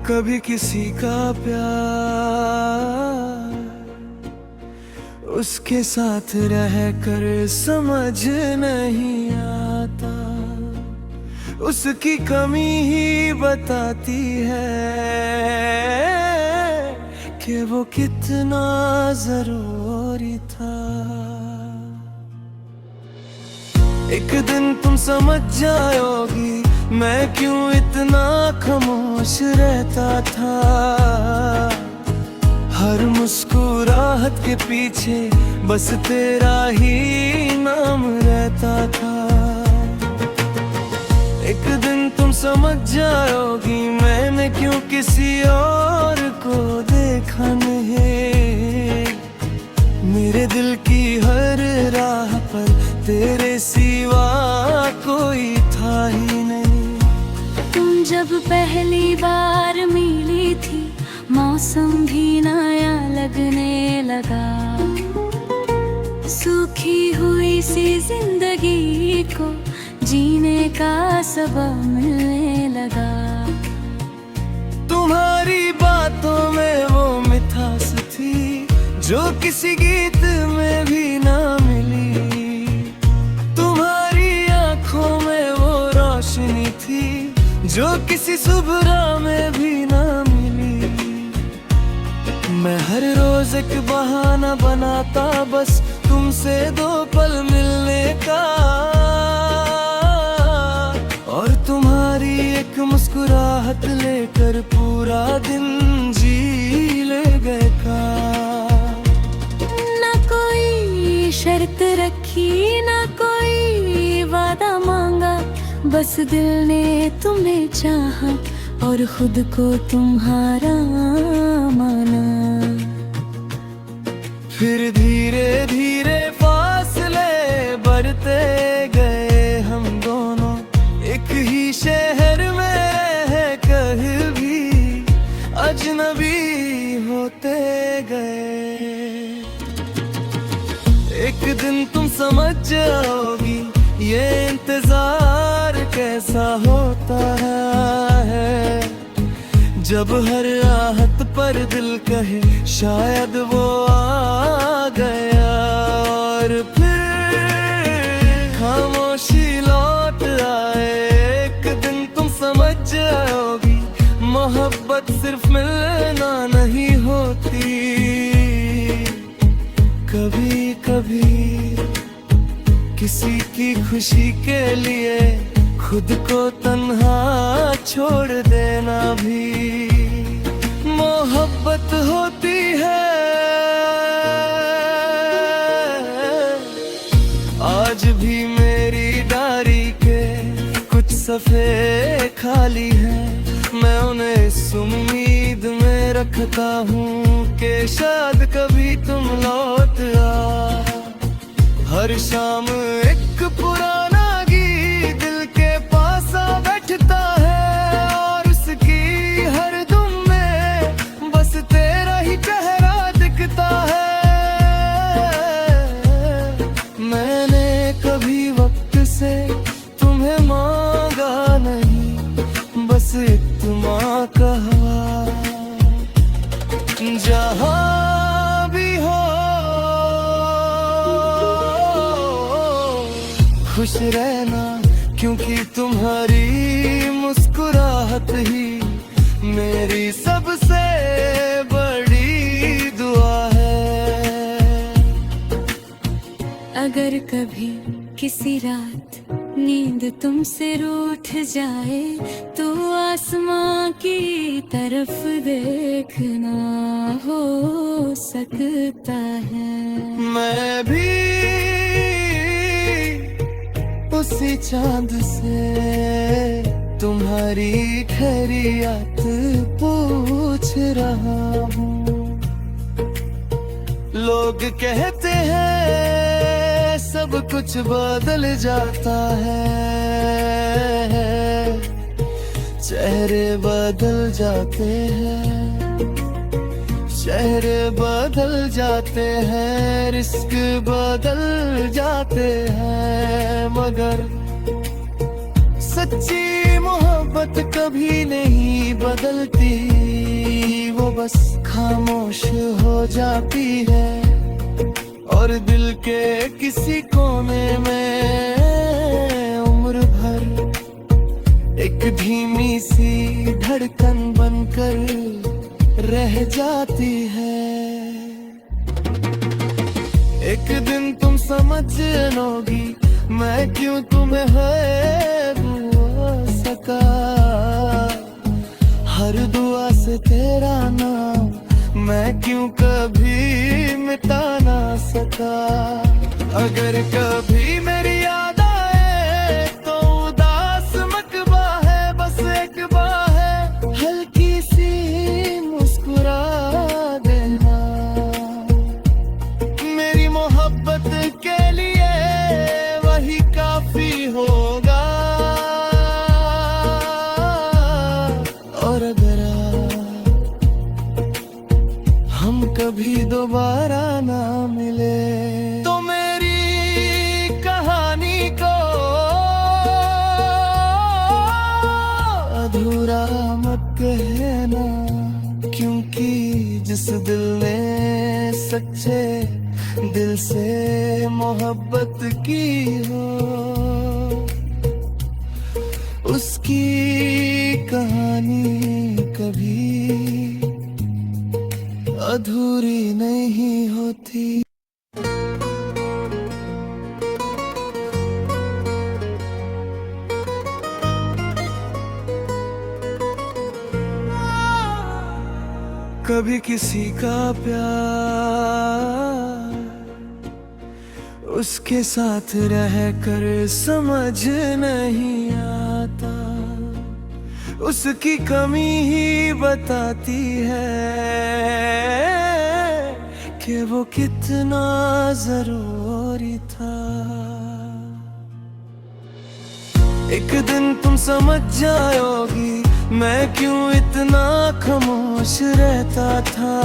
कभी किसी का प्यार उसके साथ रह कर समझ नहीं आता, उसकी कमी ही बताती है कि वो कितना जरूरी था। एक दिन तुम समझ जाओगी मैं क्यों इतना खामोश रहता था। हर मुस्कुराहट के पीछे बस तेरा ही नाम रहता था। एक दिन तुम समझ जाओगी मैंने क्यों किसी और को देखा नहीं। मेरे दिल की हर राह पर तेरे सिवा कोई था ही नहीं। तुम जब पहली बार मिली थी मौसम भी नया लगने लगा, सूखी हुई सी जिंदगी को जीने का सबब मिलने लगा। तुम्हारी बातों में वो मिठास थी जो किसी गीत में भी ना मिली। तुम्हारी आंखों में वो रोशनी थी जो किसी सुबह में भी ना मिली। मैं हर रोज एक बहाना बनाता बस तुमसे 2 पल मिलने का, और तुम्हारी एक मुस्कुराहट लेकर पूरा दिन जी ले गए का। ना कोई शर्त रखी ना कोई वादा मांगा, बस दिल ने तुम्हें चाहा और खुद को तुम्हारा माना। फिर धीरे धीरे फासले बढ़ते गए हम दोनों, एक ही शहर में रह कर भी अजनबी होते गए। एक दिन तुम समझ जाओगी ये इंतजार कैसा होता है, जब हर राहत पर दिल कहे शायद वो आ गया। और फिर खामोशी लौट आए, एक दिन तुम समझ जाओगी मोहब्बत सिर्फ मिलना नहीं होती। कभी कभी किसी की खुशी के लिए खुद को तन्हा छोड़ देना भी मोहब्बत होती है। आज भी मेरी डायरी के कुछ सफ़े खाली हैं, मैं उन्हें इस उम्मीद में रखता हूँ कि शायद कभी तुम लौट आ। हर शाम एक पुराना गीत दिल के पास आ बैठता है, और उसकी हर धुन में बस तेरा ही चेहरा दिखता है। मैंने कभी वक्त से तुम्हें मांगा नहीं, बस इत्मा कहा। जहाँ भी हो खुश रहना, क्योंकि तुम्हारी मुस्कुराहट ही मेरी सबसे बड़ी दुआ है। अगर कभी किसी रात नींद तुमसे रूठ जाए तो आसमां की तरफ देखना, हो सकता है मैं भी उसी चांद से तुम्हारी खैरियत पूछ रहा हूँ। लोग कहते हैं सब कुछ बदल जाता है, चेहरे बदल जाते हैं, चेहरे बदल जाते हैं, रिस्क बदल जाते हैं, मगर सच्ची मोहब्बत कभी नहीं बदलती, वो बस खामोश हो जाती है और दिल के किसी कोने में उम्र भर एक धीमी सी धड़कन बनकर रह जाती है। एक दिन तुम समझ लोगी मैं क्यों तुम्हें है दुआ सका, हर दुआ से तेरा नाम मैं क्यों कभी मिटा ना सका। अगर कभी मेरी याद आए तो उदास मकबा है, बस एक बार है हल्की सी मुस्कुरा देना। मेरी मोहब्बत के लिए वही काफी होगा, और अगर हम कभी दोबारा ना मिले तो मेरी कहानी को अधूरा मत कहना, क्योंकि जिस दिल ने सच्चे दिल से मोहब्बत की हो उसकी कहानी कभी अधूरी नहीं होती। कभी किसी का प्यार उसके साथ रह कर समझ नहीं आता, उसकी कमी ही बताती है कि वो कितना जरूरी था। एक दिन तुम समझ जाओगी मैं क्यों इतना खामोश रहता था,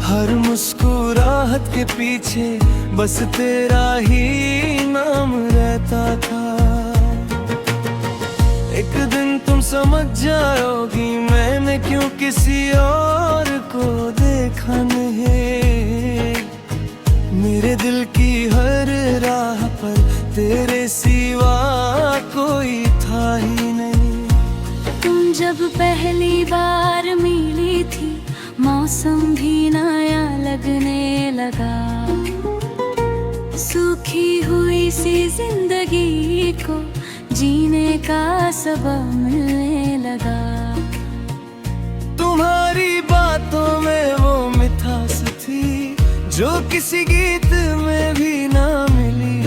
हर मुस्कुराहट के पीछे बस तेरा ही नाम रहता था। एक दिन तुम समझ जाओगी मैंने क्यों किसी और को देखा नहीं, मेरे दिल की हर राह पर तेरे सिवा कोई था ही नहीं। तुम जब पहली बार मिली थी मौसम भी नया लगने लगा, सूखी हुई सी जिंदगी को जीने का सबब मिलने लगा। तुम्हारी बातों में वो मिठास थी जो किसी गीत में भी ना मिली,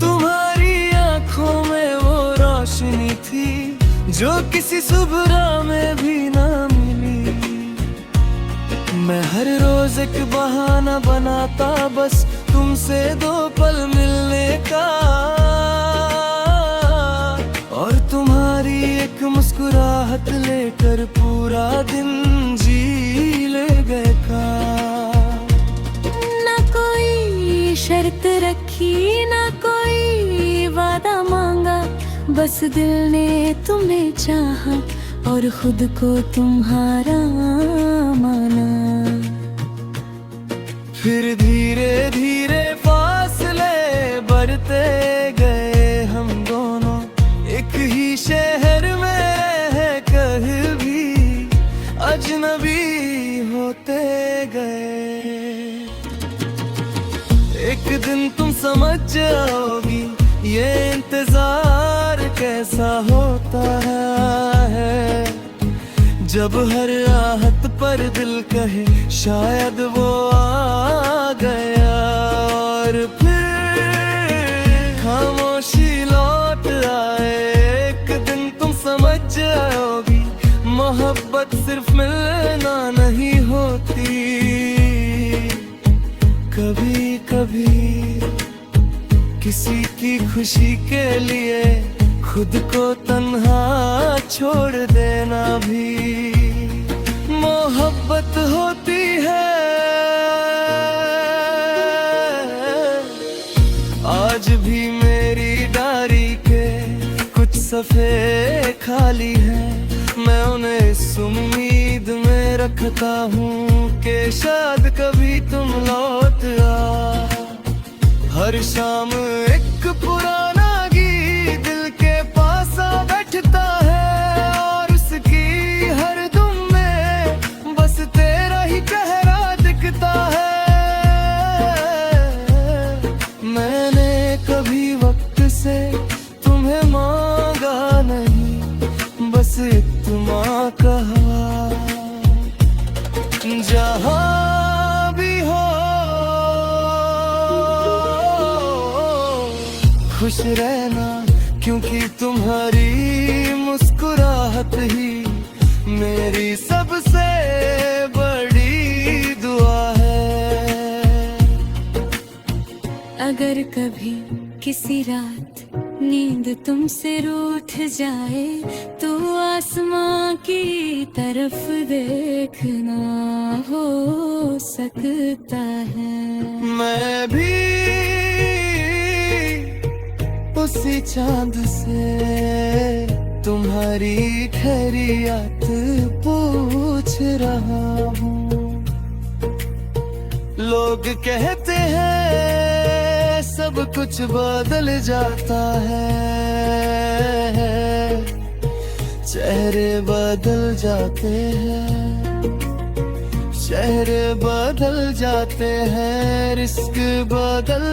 तुम्हारी आंखों में वो रोशनी थी जो किसी सुबह में भी ना मिली। मैं हर रोज एक बहाना बनाता बस तुमसे दो पल मिलने का, और तुम्हारी एक मुस्कुराहट लेकर पूरा दिन जी ले गए का। ना कोई शर्त रखी ना कोई वादा मांगा, बस दिल ने तुम्हें चाहा और खुद को तुम्हारा माना। फिर धीरे धीरे फासले बढ़ते गए हम दोनों, एक ही शहर में रह कर भी अजनबी होते गए। एक दिन तुम समझ जाओगी ये इंतजार कैसा होता है, जब हर राहत पर दिल कहे शायद वो आ गया, और फिर खामोशी लौट आए। एक दिन तुम समझ जाओगी मोहब्बत सिर्फ मिलना नहीं होती, कभी कभी किसी की खुशी के लिए खुद को तन्हा छोड़ देना भी मोहब्बत होती है। आज भी मेरी डायरी सफ़े खाली हैं, मैं उन्हें इस उम्मीद में रखता हूँ कि शायद कभी तुम लौट आ। हर शाम एक पुराना गीत दिल के पास आ बैठता है और उसकी हर धुन में बस तेरा ही चेहरा दिखता है। मैंने कभी वक्त से तुम्हें मांगा नहीं, बस इत्मीनान कहा। जहाँ भी हो खुश रहना, क्योंकि तुम्हारी मुस्कुराहट ही मेरी सबसे बड़ी दुआ है। अगर कभी किसी रात नींद तुमसे रूठ जाए तो आसमां की तरफ देखना, हो सकता है मैं भी उसी चांद से तुम्हारी खैरियत पूछ रहा हूँ। लोग कहते हैं सब कुछ बदल जाता है, चेहरे बदल जाते हैं, चेहरे बदल जाते हैं, रिस्क बदल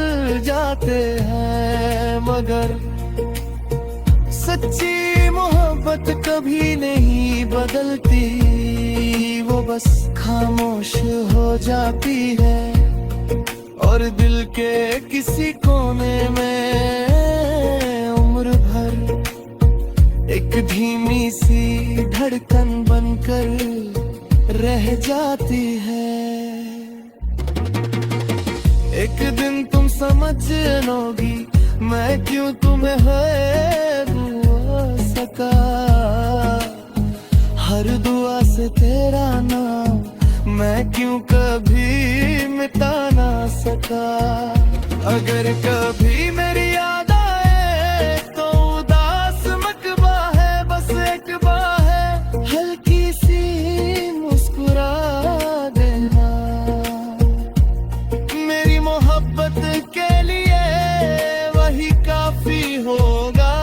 जाते हैं, मगर सच्ची मोहब्बत कभी नहीं बदलती, वो बस खामोश हो जाती है और दिल के किसी कोने में उम्र भर एक धीमी सी धड़कन बनकर रह जाती है। एक दिन तुम समझ लोगी मैं क्यों तुम्हें है दुआ सका, हर दुआ से तेरा नाम मैं क्यों कभी मिटा ना सका। अगर कभी मेरी याद आए तो उदास मकबा है, बस एक बार है हल्की सी मुस्कुरा देना, मेरी मोहब्बत के लिए वही काफी होगा।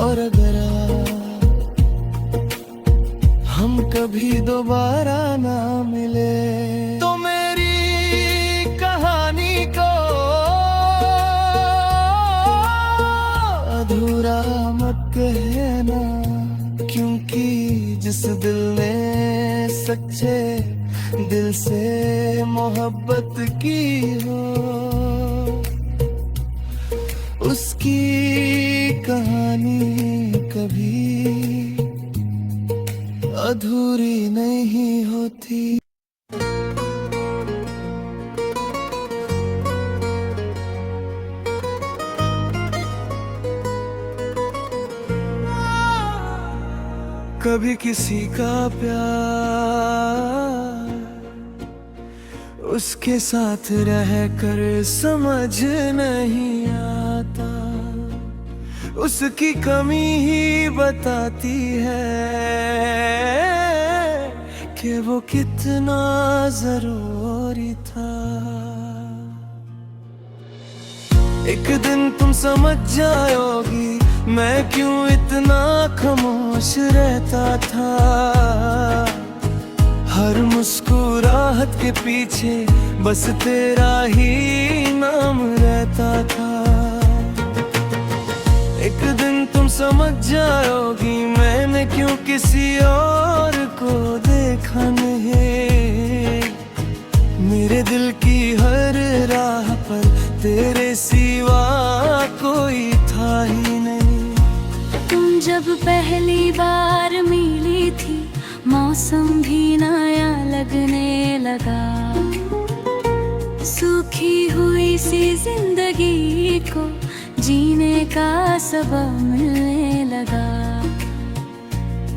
और अगर हम कभी दोबारा ना मिले तो मेरी कहानी को अधूरा मत कहना, क्योंकि जिस दिल ने सच्चे दिल से मोहब्बत की हो उसकी कहानी कभी अधूरी नहीं होती। कभी किसी का प्यार उसके साथ रह कर समझ नहीं आता, उसकी कमी ही बताती है कि वो कितना जरूरी था। एक दिन तुम समझ जाओगी मैं क्यों इतना खामोश रहता था, हर मुस्कुराहट के पीछे बस तेरा ही नाम रहता था। एक दिन तुम समझ जाओगी मैंने क्यों किसी और को देखा नहीं, मेरे दिल की हर राह पर तेरे सिवा कोई था ही नहीं। तुम जब पहली बार मिली थी मौसम भी नया लगने लगा, सूखी हुई सी जिंदगी को जीने का सबब मिलने लगा।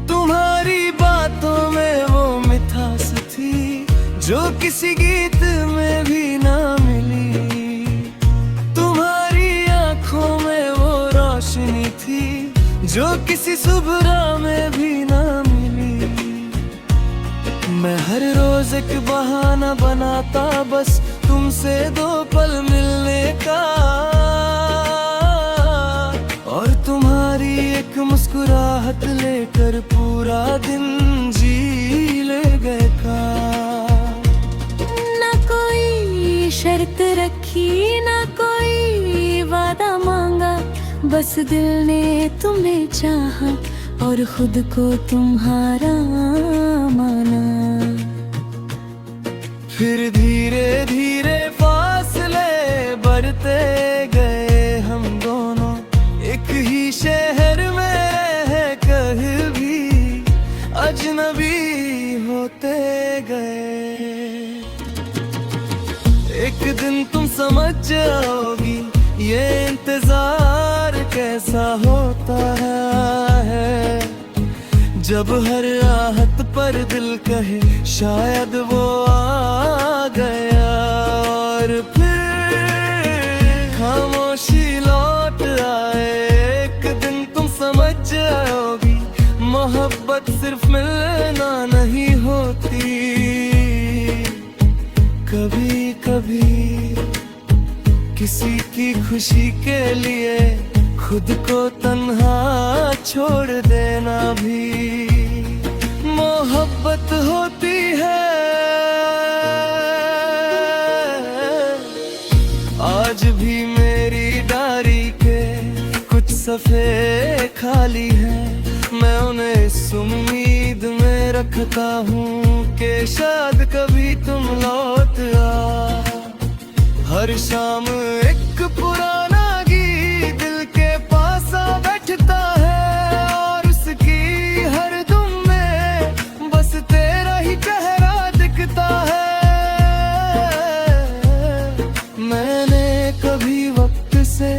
तुम्हारी बातों में वो मिठास थी जो किसी गीत में भी ना मिली, तुम्हारी आंखों किसी सुबह में भी ना मिली। मैं हर रोज एक बहाना बनाता बस तुमसे 2 पल मिलने का, और तुम्हारी एक मुस्कुराहट लेकर पूरा दिन जी ले गए का। ना कोई शर्त रखी ना कोई वादा मांगा, बस दिल ने तुम्हें चाहा और खुद को तुम्हारा माना। फिर धीरे धीरे फासले बढ़ते गए हम दोनों, एक ही शहर में रह कर भी अजनबी होते गए। एक दिन तुम समझ जाओगी ये इंतजार कैसा होता है, जब हर राहत पर दिल कहे शायद वो आ गया। और फिर खामोशी लौट आए, एक दिन तुम समझ जाओगी मोहब्बत सिर्फ मिलना नहीं होती। कभी कभी किसी की खुशी के लिए खुद को तन्हा छोड़ देना भी मोहब्बत होती है। आज भी मेरी डायरी के कुछ सफ़े खाली हैं, मैं उन्हें इस उम्मीद में रखता हूँ कि शायद कभी तुम लौट आ। हर शाम एक पुराना गीत दिल के पास आ बैठता है, और उसकी हर धुन में बस तेरा ही चेहरा दिखता है। मैंने कभी वक्त से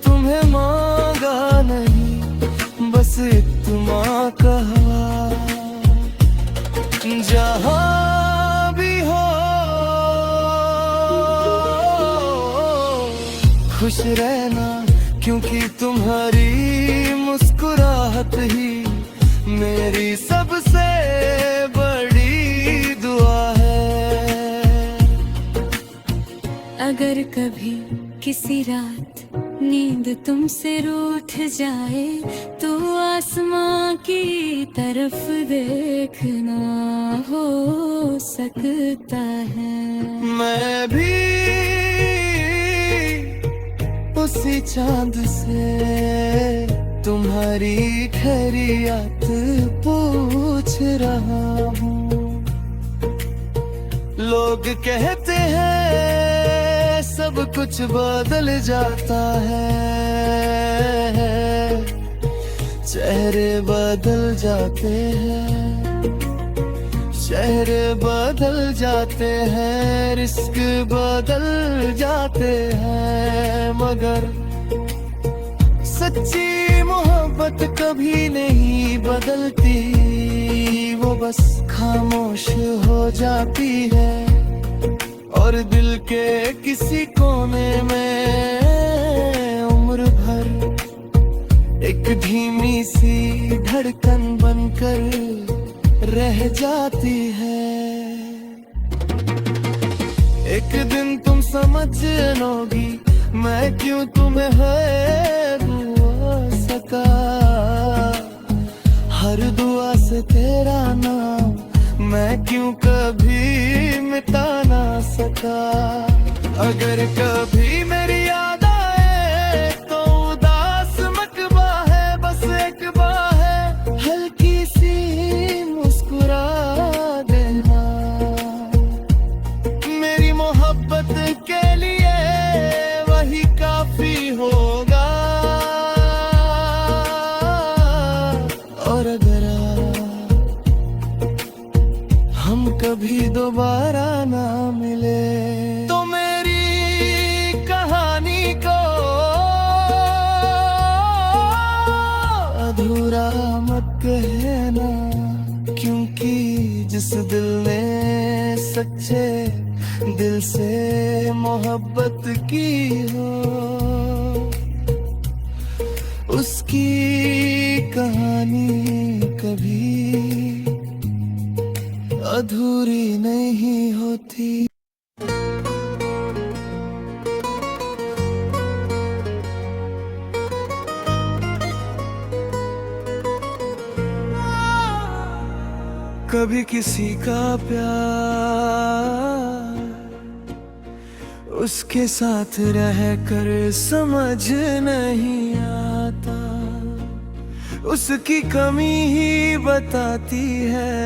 तुम्हें मांगा नहीं, बस इत्मा कहा। जहाँ भी हो खुश रहना, क्योंकि तुम्हारी मुस्कुराहट ही मेरी सबसे बड़ी दुआ है। अगर कभी किसी रात नींद तुमसे रूठ जाए तो आसमां की तरफ देखना, हो सकता है मैं भी उसी चांद से तुम्हारी खैरियत पूछ रहा हूँ। लोग कहते हैं सब कुछ बदल जाता है, चेहरे बदल जाते हैं, चेहरे बदल जाते हैं, रिस्क बदल जाते हैं, मगर सच्ची मोहब्बत कभी नहीं बदलती, वो बस खामोश हो जाती है और दिल के किसी कोने में उम्र भर एक धीमी सी धड़कन बनकर रह जाती है। एक दिन तुम समझ लोगी मैं क्यों तुम्हें है दुआ सका, हर दुआ से तेरा नाम मैं क्यों कभी मिटा ना सका। अगर कभी मेरी याद आए तो उदास मकबा है, बस एक बार है हल्की सी मुस्कुरा देना, मेरी मोहब्बत के लिए वही काफी होगा। और अगर हम कभी दोबारा ना मिले तो मेरी कहानी को अधूरा मत कहना, क्योंकि जिस दिल ने सच्चे दिल से मोहब्बत की हो उसकी कहानी कभी अधूरी नहीं होती। कभी किसी का प्यार उसके साथ रह कर समझ नहीं आता, उसकी कमी ही बताती है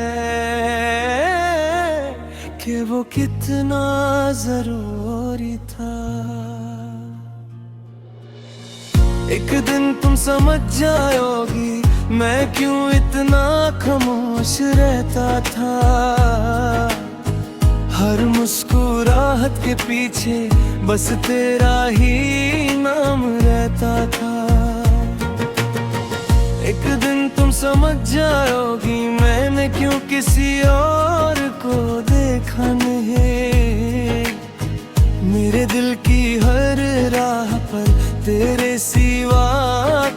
कि वो कितना जरूरी था। एक दिन तुम समझ जाओगी मैं क्यों इतना खामोश रहता था। हर मुस्कुराहट के पीछे बस तेरा ही नाम रहता था। एक दिन तुम समझ जाओगी मैंने क्यों किसी और को देखा नहीं। मेरे दिल की हर राह पर तेरे सिवा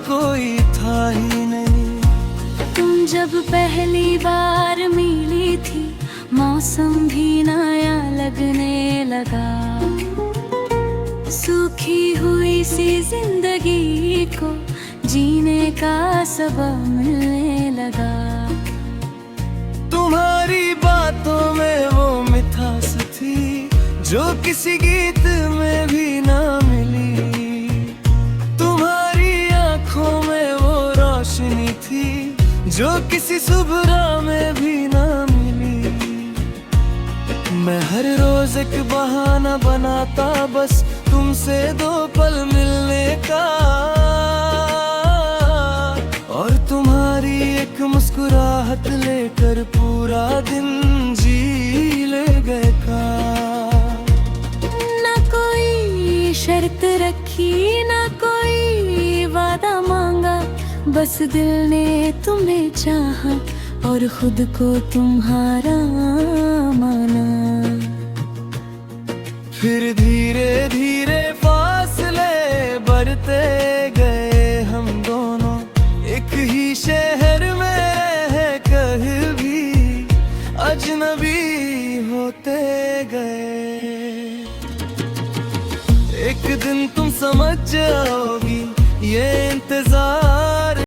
कोई था ही नहीं। तुम जब पहली बार मिली थी मौसम भी नया लगने लगा। सूखी हुई सी जिंदगी को जीने का सबक मिलने लगा। तुम्हारी बातों में वो मिठास थी जो किसी गीत में भी ना मिली। तुम्हारी आंखों में वो रोशनी थी जो किसी सुबह में भी ना मिली। मैं हर रोज एक बहाना बनाता बस तुमसे 2 पल मिलने का, और तुम्हारी एक मुस्कुराहट लेकर पूरा दिन जी ले गए का। ना कोई शर्त रखी ना कोई वादा मांगा, बस दिल ने तुम्हें चाहा और खुद को तुम्हारा माना। फिर धीरे धीरे फासले बढ़ते गए हम दोनों एक ही शहर में रह कर भी अजनबी होते गए। एक दिन तुम समझ जाओगी ये इंतजार